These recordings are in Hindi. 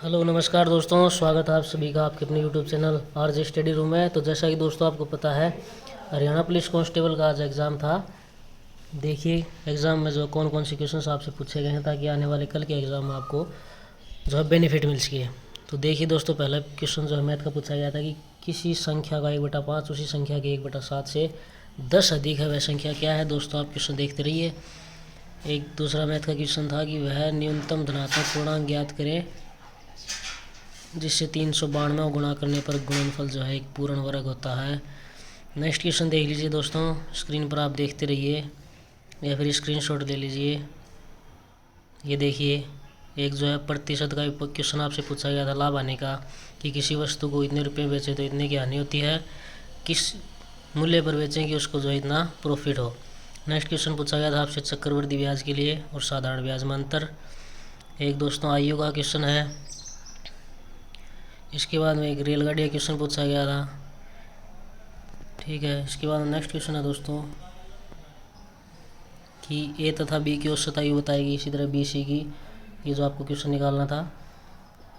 हेलो नमस्कार दोस्तों, स्वागत है आप सभी का आपके अपने YouTube channel RJ study room में। तो जैसा कि दोस्तों आपको पता है, हरियाणा पुलिस कांस्टेबल का आज एग्ज़ाम था। देखिए एग्ज़ाम में जो कौन कौन से क्वेश्चंस आपसे पूछे गए हैं, ताकि आने वाले कल के एग्ज़ाम में आपको जो है बेनिफिट मिल सके। तो देखिए दोस्तों, पहला क्वेश्चन जो है मैथ का पूछा गया था कि किसी संख्या का 1/5 उसी संख्या के 1/7 से 10 अधिक है, वह संख्या क्या है। दोस्तों आप क्वेश्चन देखते रहिए। एक दूसरा मैथ का क्वेश्चन था कि वह न्यूनतम धनात्मक पूर्णांक ज्ञात करें जिससे 392 गुणा करने पर गुणनफल जो है एक पूर्ण वर्ग होता है। नेक्स्ट क्वेश्चन देख लीजिए दोस्तों, स्क्रीन पर आप देखते रहिए या फिर स्क्रीनशॉट ले लीजिए। ये देखिए, एक जो है प्रतिशत का क्वेश्चन आपसे पूछा गया था लाभ हानि का, कि किसी वस्तु को इतने रुपये में बेचे तो इतने की हानि होती है, किस मूल्य पर बेचें कि उसको जो है इतना प्रॉफिट हो। नेक्स्ट क्वेश्चन पूछा गया था आपसे चक्रवृद्धि ब्याज के लिए और साधारण ब्याज में अंतर। एक दोस्तों आयु का क्वेश्चन है। इसके बाद में एक रेलगाड़ी का क्वेश्चन पूछा गया था। ठीक है, इसके बाद नेक्स्ट क्वेश्चन है दोस्तों कि ए तथा बी की औसत आयु बताएगी, इसी तरह बी सी की, ये जो आपको क्वेश्चन निकालना था।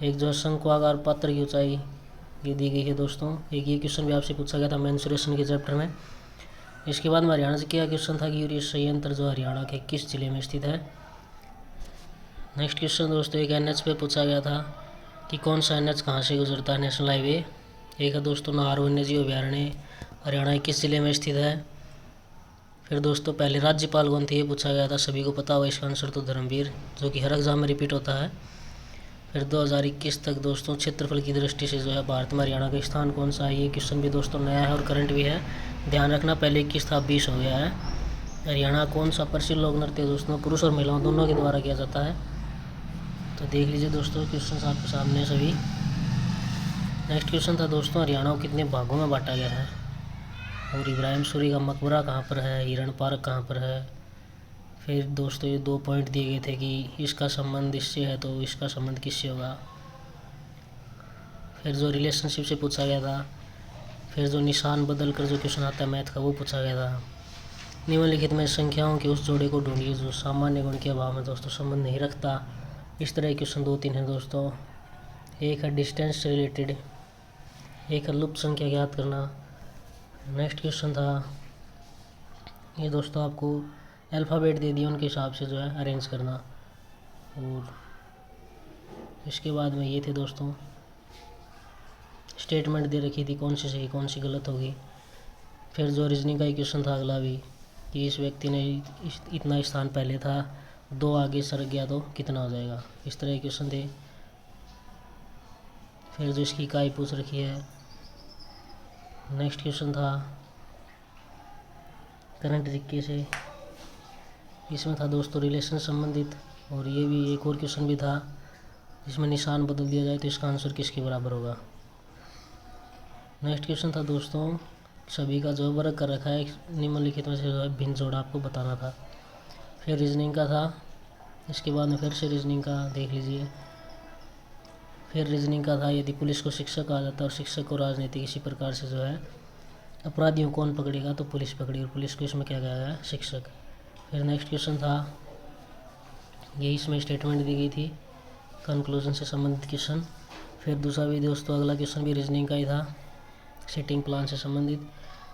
एक जो है शंक्वाकार पात्र की ऊंचाई ये दी गई है दोस्तों। एक ये क्वेश्चन भी आपसे पूछा गया था मेंसुरेशन के चैप्टर में। इसके बाद में हरियाणा से क्या क्वेश्चन था कि यूरिया संयंत्र जो हरियाणा के किस जिले में स्थित है। नेक्स्ट क्वेश्चन दोस्तों एक एनएच पे पूछा गया था कि कौन सा एनएच कहाँ से गुजरता है, नेशनल हाईवे। एक है दोस्तों नाहर वन्यजीव अभ्यारण्य, हरियाणा के किस जिले में स्थित है। फिर दोस्तों पहले राज्यपाल कौन थे, ये पूछा गया था, सभी को पता होगा इसका आंसर तो धर्मवीर, जो कि हर एग्जाम में रिपीट होता है। फिर 2021 तक दोस्तों क्षेत्रफल की दृष्टि से जो है भारत में हरियाणा का स्थान कौन सा है, ये क्वेश्चन भी दोस्तों नया है और करंट भी है। ध्यान रखना, पहले 21 था 20 हो गया है। हरियाणा कौन सा प्रसिद्ध लोक नृत्य दोस्तों पुरुष और महिलाओं दोनों के द्वारा किया जाता है। तो देख लीजिए दोस्तों क्वेश्चन आपके सामने सभी। नेक्स्ट क्वेश्चन था दोस्तों हरियाणा को कितने भागों में बांटा गया है, और इब्राहिम सूरी का मकबरा कहाँ पर है, हिरण पार्क कहाँ पर है। फिर दोस्तों ये 2 पॉइंट दिए गए थे कि इसका संबंध इससे है तो इसका संबंध किससे होगा। फिर जो रिलेशनशिप से पूछा गया था। फिर जो निशान बदल कर जो क्वेश्चन आता है मैथ का, वो पूछा गया था। निम्नलिखित में संख्याओं के उस जोड़े को ढूंढिए जो सामान्य गुण के अभाव में दोस्तों संबंध नहीं रखता। इस तरह के क्वेश्चन 2-3 हैं दोस्तों। एक है डिस्टेंस से रिलेटेड, एक है लुप्त संख्या ज्ञात करना। नेक्स्ट क्वेश्चन था ये दोस्तों आपको अल्फ़ाबेट दे दिए, उनके हिसाब से जो है अरेंज करना। और इसके बाद में ये थे दोस्तों स्टेटमेंट दे रखी थी, कौन सी सही कौन सी गलत होगी। फिर जो रीजनिंग का एक क्वेश्चन था अगला भी, कि इस व्यक्ति ने इतना स्थान पहले था, 2 आगे सर गया तो कितना हो जाएगा। इस तरह के क्वेश्चन थे। फिर जो इसकी इकाई पूछ रखी है। नेक्स्ट क्वेश्चन था करंट जीके से, इसमें था दोस्तों रिलेशन संबंधित। और ये भी एक और क्वेश्चन भी था जिसमें निशान बदल दिया जाए तो इसका आंसर किसके बराबर होगा। नेक्स्ट क्वेश्चन था दोस्तों सभी का जो वर्ग कर रखा है निम्नलिखित में से जो है भिन्न जोड़ा आपको बताना था। फिर रीजनिंग का था। इसके बाद में फिर से रीजनिंग का देख लीजिए। फिर रीजनिंग का था यदि पुलिस को शिक्षक कहा जाता है और शिक्षक को राजनीति इसी प्रकार से जो है अपराधियों कौन पकड़ेगा, तो पुलिस पकड़ी, और पुलिस को इसमें क्या कहा गया है, शिक्षक। फिर नेक्स्ट क्वेश्चन था ये, इसमें स्टेटमेंट दी गई थी, कंक्लूजन से संबंधित क्वेश्चन। फिर दूसरा भी दोस्तों अगला क्वेश्चन भी रीजनिंग का ही था, सेटिंग प्लान से संबंधित।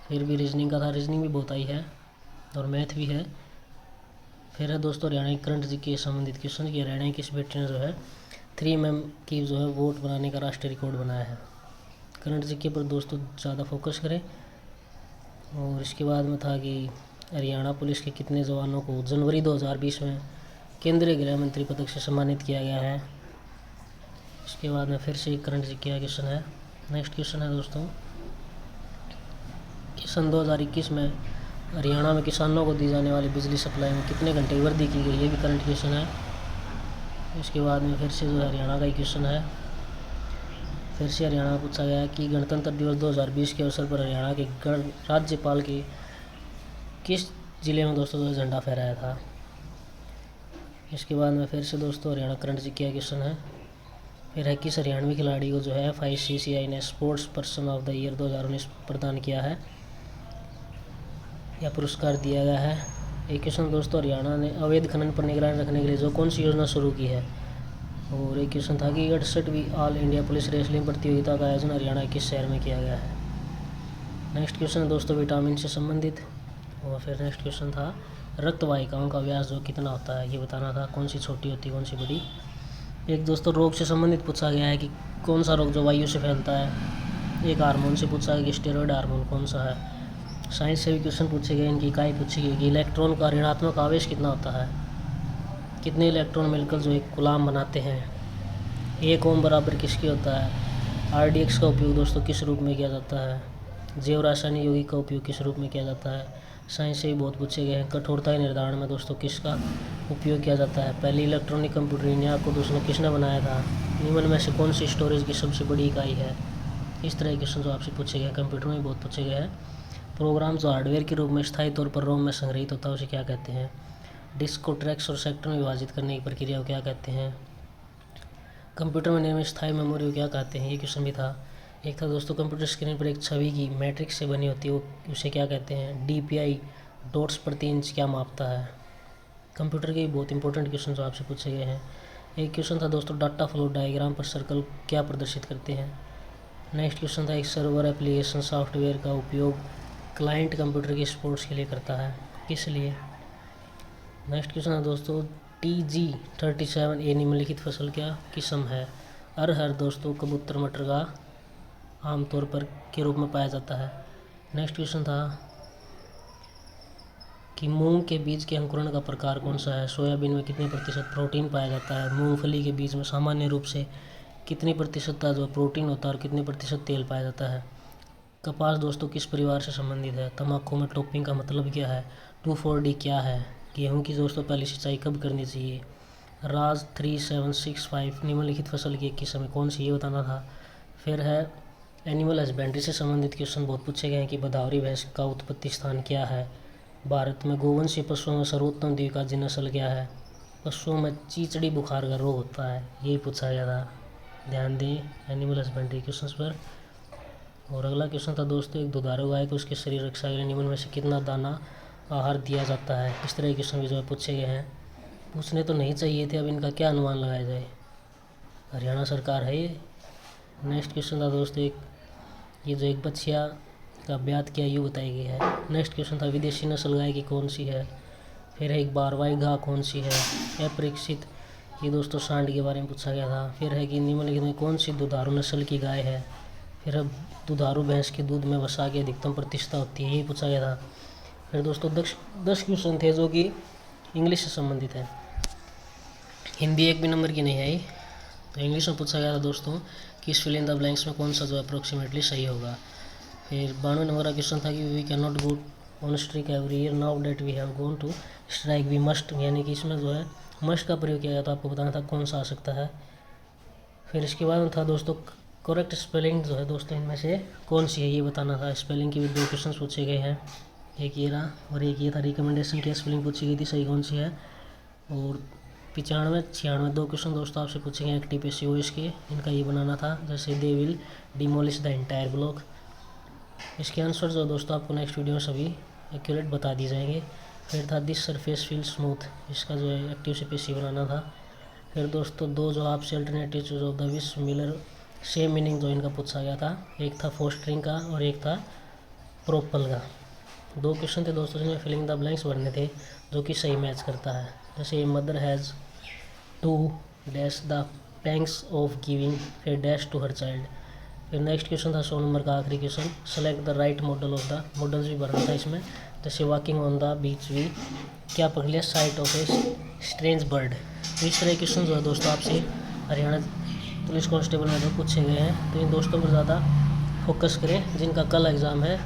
फिर भी रीजनिंग का था, रीजनिंग भी बहुत आई है और मैथ भी है। फिर है दोस्तों हरियाणा की करंट जी के संबंधित क्वेश्चन कि हरियाणा की किस बेटे ने जो है 3 mm की जो है वोट बनाने का राष्ट्रीय रिकॉर्ड बनाया है। करंट जी के पर दोस्तों ज़्यादा फोकस करें। और इसके बाद में था कि हरियाणा पुलिस के कितने जवानों को जनवरी 2020 में केंद्रीय गृह मंत्री पदक से सम्मानित किया गया है। इसके बाद में फिर से एक करंट जी का क्वेश्चन है। नेक्स्ट क्वेश्चन है दोस्तों कि सन 2021 में हरियाणा में किसानों को दी जाने वाली बिजली सप्लाई में कितने घंटे की वृद्धि की गई, ये भी करंट क्वेश्चन है। इसके बाद में फिर से जो है हरियाणा का ही क्वेश्चन है। फिर से हरियाणा में पूछा गया कि गणतंत्र दिवस 2020 के अवसर पर हरियाणा के राज्यपाल के किस जिले में दोस्तों जो झंडा फहराया था। इसके बाद में फिर से दोस्तों हरियाणा करंट जी का क्वेश्चन है। फिर है किस हरियाणवी खिलाड़ी को जो है FICCI ने sports person of the year 2019 प्रदान किया है या पुरस्कार दिया गया है। एक क्वेश्चन दोस्तों हरियाणा ने अवैध खनन पर निगरानी रखने के लिए जो कौन सी योजना शुरू की है। और एक क्वेश्चन था कि 68वीं ऑल इंडिया पुलिस रेसलिंग प्रतियोगिता का आयोजन हरियाणा किस शहर में किया गया है। नेक्स्ट क्वेश्चन है दोस्तों विटामिन से संबंधित। और फिर नेक्स्ट क्वेश्चन था रक्त वाहिकाओं का व्यास जो कितना होता है ये बताना था, कौन सी छोटी होती है कौन सी बड़ी। एक दोस्तों रोग से संबंधित पूछा गया है कि कौन सा रोग जो वायु से फैलता है। एक हार्मोन से पूछा गया कि स्टेरॉयड हार्मोन कौन सा है। साइंस से भी क्वेश्चन पूछे गए, इनकी इकाई पूछी गई कि इलेक्ट्रॉन का ऋणात्मक आवेश कितना होता है, कितने इलेक्ट्रॉन मिलकर जो एक गुलाम बनाते हैं, 1 ओम बराबर किसकी होता है। RDX का उपयोग दोस्तों किस रूप में किया जाता है। जैव रासायनिक यौगिक का उपयोग किस रूप में किया जाता है। साइंस से भी बहुत पूछे गए हैं। कठोरता के निर्धारण में दोस्तों किसका उपयोग किया जाता है। पहली इलेक्ट्रॉनिक कंप्यूटर इंडिया को दोस्तों किसने बनाया था। निम्न में से कौन सी स्टोरेज की सबसे बड़ी इकाई है। इस तरह के क्वेश्चन जो आपसे पूछे गए कंप्यूटर में बहुत पूछे गए हैं। प्रोग्राम जो हार्डवेयर के रूप में स्थायी तौर पर रोम में संग्रहित होता है उसे क्या कहते हैं। डिस्क को ट्रैक्स और सेक्टर में विभाजित करने की प्रक्रिया को क्या कहते हैं। कंप्यूटर में निर्मित स्थायी मेमोरी को क्या कहते हैं, ये क्वेश्चन भी था। एक था दोस्तों कंप्यूटर स्क्रीन पर एक छवि की मैट्रिक्स से बनी होती है वो उसे क्या कहते हैं। DPI डॉट्स प्रति इंच क्या मापता है। कंप्यूटर के बहुत इंपॉर्टेंट क्वेश्चन जो आपसे पूछे गए हैं। एक क्वेश्चन था दोस्तों डाटा फ्लो डायग्राम पर सर्कल क्या प्रदर्शित करते हैं। नेक्स्ट क्वेश्चन था एक सर्वर एप्लीकेशन सॉफ्टवेयर का उपयोग क्लाइंट कंप्यूटर के स्पोर्ट्स के लिए करता है, किस लिए। नेक्स्ट क्वेश्चन है दोस्तों TG37A निम्नलिखित फसल क्या किस्म है। अरहर दोस्तों कबूतर मटर का आमतौर पर के रूप में पाया जाता है। नेक्स्ट क्वेश्चन था कि मूंग के बीज के अंकुरण का प्रकार कौन सा है। सोयाबीन में कितने प्रतिशत प्रोटीन पाया जाता है। मूंगफली के बीज में सामान्य रूप से कितनी प्रतिशत का जो प्रोटीन होता है और कितने प्रतिशत तेल पाया जाता है। कपास दोस्तों किस परिवार से संबंधित है। तम्बाकू में टोपिंग का मतलब क्या है। 2,4-D क्या है। गेहूं की दोस्तों पहली सिंचाई कब करनी चाहिए। राज 3765 निम्नलिखित फसल की एक किस्म है कौन सी, ये बताना था। फिर है एनिमल हस्बेंड्री से संबंधित क्वेश्चन बहुत पूछे गए हैं कि भदावरी भैंस का उत्पत्ति स्थान क्या है। भारत में गोवंशीय पशुओं में सर्वोत्तम द्विकाजी नस्ल क्या है। पशुओं में चीचड़ी बुखार का रोग होता है, यही पूछा गया था। ध्यान दें एनिमल हस्बेंड्री क्वेश्चन पर। और अगला क्वेश्चन था दोस्तों एक दुधारू गाय को उसके शरीर रक्षा के लिए निम्न में से कितना दाना आहार दिया जाता है। इस तरह के क्वेश्चन भी जो है पूछे गए हैं। पूछने तो नहीं चाहिए थे, अब इनका क्या अनुमान लगाया जाए। हरियाणा सरकार है ये। नेक्स्ट क्वेश्चन था दोस्तों ये जो एक बछिया का ब्यात की आयु बताई गई है। नेक्स्ट क्वेश्चन था विदेशी नस्ल गाय की कौन सी है। फिर एक बारवाई घाह कौन सी है। अपरीक्षित ये दोस्तों सांड के बारे में पूछा गया था। फिर है कि निम्नलिखित में कौन सी दुधारू नस्ल की गाय है। फिर अब दुधारू भैंस के दूध में वसा की अधिकतम प्रतिशत होती है, यही पूछा गया था। फिर दोस्तों 10 क्वेश्चन थे जो कि इंग्लिश से संबंधित है। हिंदी एक भी नंबर की नहीं आई। तो इंग्लिश में पूछा गया था दोस्तों कि इस फिल इन द ब्लैंक्स में कौन सा जो अप्रोक्सीमेटली सही होगा। फिर 92 नंबर का क्वेश्चन था कि we can not go on strike every year now that we have gone to strike we must, यानी कि इसमें जो है मस्ट का प्रयोग किया गया तो आपको बताना था कौन सा आ सकता है। फिर इसके बाद में था दोस्तों करेक्ट स्पेलिंग जो है दोस्तों इनमें से कौन सी है ये बताना था। स्पेलिंग के भी 2 क्वेश्चन पूछे गए हैं, एक ये रहा और एक ये था रिकमेंडेशन की स्पेलिंग पूछी गई थी सही कौन सी है। और 95, 96 2 क्वेश्चन दोस्तों आपसे पूछे गए एक्टिव पैसिव वॉइस के, इनका ये बनाना था। जैसे they will demolish the entire block. इसके आंसर जो दोस्तों आपको नेक्स्ट वीडियो में सभी एक्यूरेट बता दी जाएंगे। फिर था दिस सरफेस फील स्मूथ, इसका जो है एक्टिव से पैसिव बनाना था। फिर दोस्तों 2 जो आपसे alternative choose of the wish Miller same meaning जो इनका पूछा गया था, एक था फोस्टरिंग का और एक था प्रोपल का। 2 क्वेश्चन थे दोस्तों जिनमें फिलिंग द ब्लैंक्स भरने थे जो कि सही मैच करता है। जैसे mother has to dash the pangs of giving फिर डैश टू हर चाइल्ड। फिर नेक्स्ट क्वेश्चन था 100 नंबर का आखिरी question select the right model of the models भी भरना था इसमें। जैसे वॉकिंग ऑन द बीच भी क्या पकड़ लिया site of a strange bird. तो इस तरह के क्वेश्चन जो है दोस्तों आपसे हरियाणा पुलिस कांस्टेबल में जो पूछे गए हैं, तो इन दोस्तों पर ज़्यादा फोकस करें जिनका कल एग्ज़ाम है।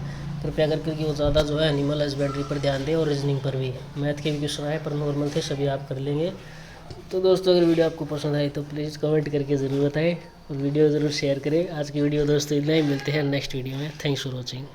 कृपया करके वो ज़्यादा जो है एनिमल हस्बेंड्री पर ध्यान दें और रीजनिंग पर भी। मैथ के भी क्वेश्चन आए पर नॉर्मल थे, सभी आप कर लेंगे। तो दोस्तों अगर वीडियो आपको पसंद आए तो प्लीज़ कमेंट करके ज़रूर बताएं और वीडियो ज़रूर शेयर करें। आज की वीडियो दोस्तों इतना ही, मिलते हैं नेक्स्ट वीडियो में। Thanks for watching.